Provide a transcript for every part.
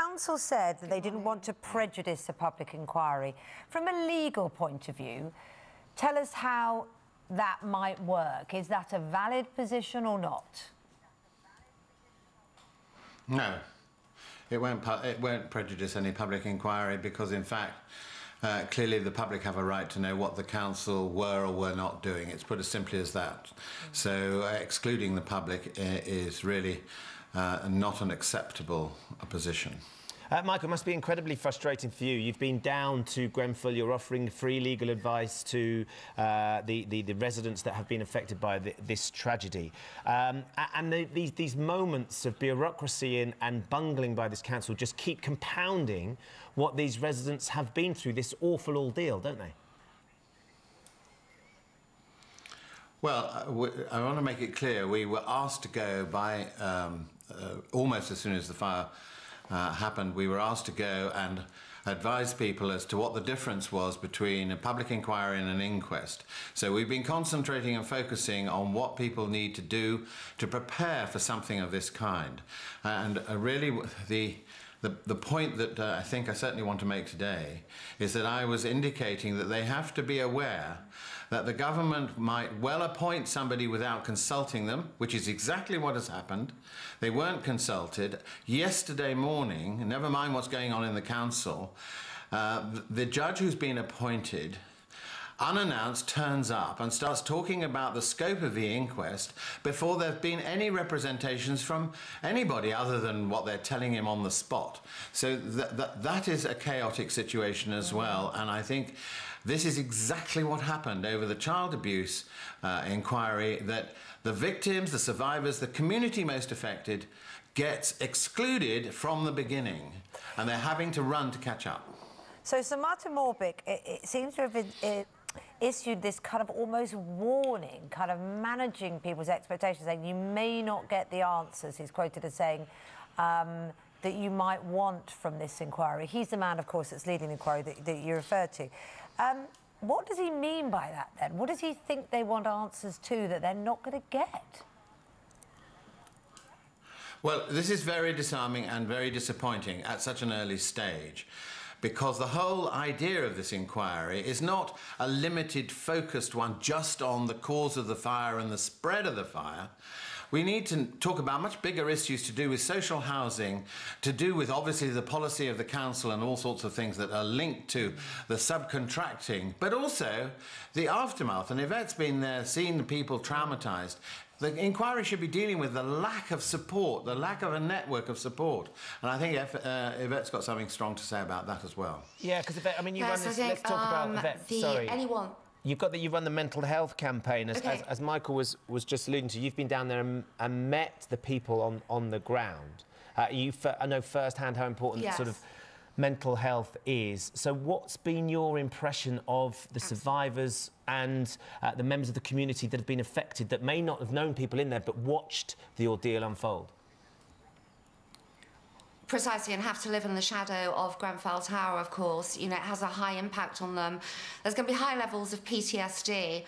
council said that they didn't want to prejudice a public inquiry. From a legal point of view, tell us how that might work. Is that a valid position or not? No, it won't prejudice any public inquiry because, in fact, clearly the public have a right to know what the council were or were not doing. It's put as simply as that. So excluding the public is really not an acceptable position. Michael, it must be incredibly frustrating for you. You've been down to Grenfell, you're offering free legal advice to the residents that have been affected by this tragedy. These moments of bureaucracy and bungling by this council just keep compounding what these residents have been through, this awful ordeal, don't they? Well, I want to make it clear, we were asked to go by almost as soon as the fire happened. We were asked to go and advise people as to what the difference was between a public inquiry and an inquest. So we've been concentrating and focusing on what people need to do to prepare for something of this kind. And really the point that I think I certainly want to make today is that I was indicating that they have to be aware that the government might well appoint somebody without consulting them, which is exactly what has happened. They weren't consulted. Yesterday morning, never mind what's going on in the council, the judge who's been appointed unannounced turns up and starts talking about the scope of the inquest before there have been any representations from anybody other than what they're telling him on the spot. So that is a chaotic situation as well, and I think this is exactly what happened over the child abuse inquiry, that the victims, the survivors, the community most affected gets excluded from the beginning, and they're having to run to catch up. So Sir Martin Morbick, it seems to have issued this kind of almost warning, kind of managing people's expectations, saying you may not get the answers, he's quoted as saying, that you might want from this inquiry. He's the man, of course, that's leading the inquiry that you referred to. What does he mean by that, then? What does he think they want answers to that they're not going to get? Well, this is very disarming and very disappointing at such an early stage, because the whole idea of this inquiry is not a limited, focused one just on the cause of the fire and the spread of the fire. We need to talk about much bigger issues to do with social housing, to do with obviously the policy of the council and all sorts of things that are linked to the subcontracting, but also the aftermath. And Yvette's been there, seen the people traumatised. The inquiry should be dealing with the lack of support, the lack of a network of support. And I think Yvette's got something strong to say about that as well. Yeah, because Yvette, I mean, you run this... Let's talk about Yvette, sorry. You run the mental health campaign, as Michael was just alluding to. You've been down there and met the people on the ground. I know firsthand how important sort of mental health is. So what's been your impression of the survivors and the members of the community that have been affected, that may not have known people in there but watched the ordeal unfold? Precisely, and have to live in the shadow of Grenfell Tower, of course. You know, it has a high impact on them. There's going to be high levels of PTSD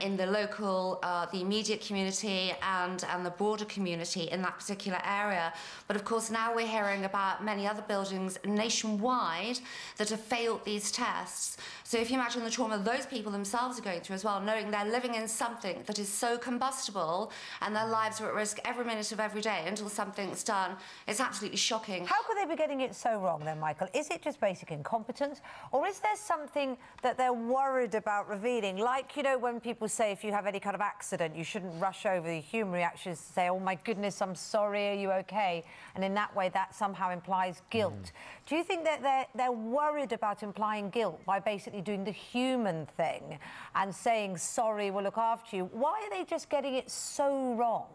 in the local, the immediate community and the broader community in that particular area. But of course, now we're hearing about many other buildings nationwide that have failed these tests. So if you imagine the trauma those people themselves are going through as well, knowing they're living in something that is so combustible and their lives are at risk every minute of every day until something's done, it's absolutely shocking. How could they be getting it so wrong then, Michael? Is it just basic incompetence, or is there something that they're worried about revealing? Like, you know, when people say if you have any kind of accident, you shouldn't rush over. The human reaction is to say, oh my goodness, I'm sorry, are you okay? And in that way, that somehow implies guilt. Do you think that they're worried about implying guilt by basically doing the human thing and saying, sorry, we'll look after you? Why are they just getting it so wrong?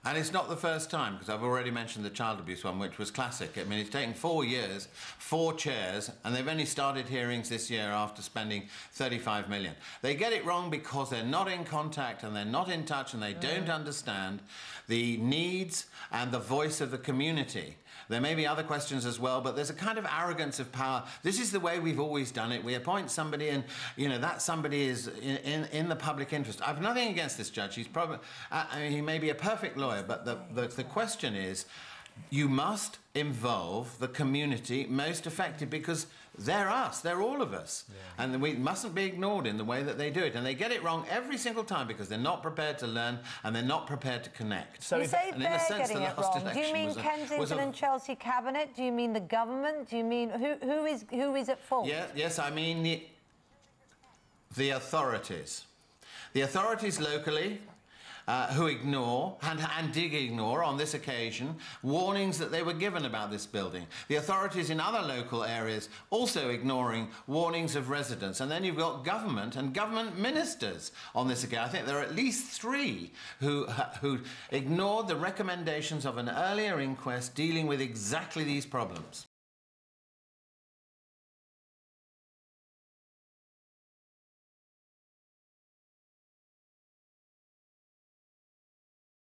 And it's not the first time, because I've already mentioned the child abuse one, which was classic. I mean, it's taken 4 years, 4 chairs, and they've only started hearings this year after spending 35 million. They get it wrong because they're not in contact and they're not in touch and they don't understand the needs and the voice of the community. There may be other questions as well, but there's a kind of arrogance of power. This is the way we've always done it. We appoint somebody and, you know, that somebody is in the public interest. I've nothing against this judge. He's probably, I mean, he may be a perfect lawyer, Garraway, but the question is, you must involve the community most affected, because they're us, they're all of us. Yeah. And we mustn't be ignored in the way that they do it. And they get it wrong every single time because they're not prepared to learn and they're not prepared to connect. So you say they're getting it wrong. Do you mean Kensington and Chelsea Cabinet? Do you mean the government? Do you mean who is at fault? Yeah, yes, I mean the authorities. The authorities locally, who ignore, and did ignore on this occasion, warnings that they were given about this building. The authorities in other local areas also ignoring warnings of residents. And then you've got government and government ministers on this occasion. I think there are at least 3 who ignored the recommendations of an earlier inquest dealing with exactly these problems.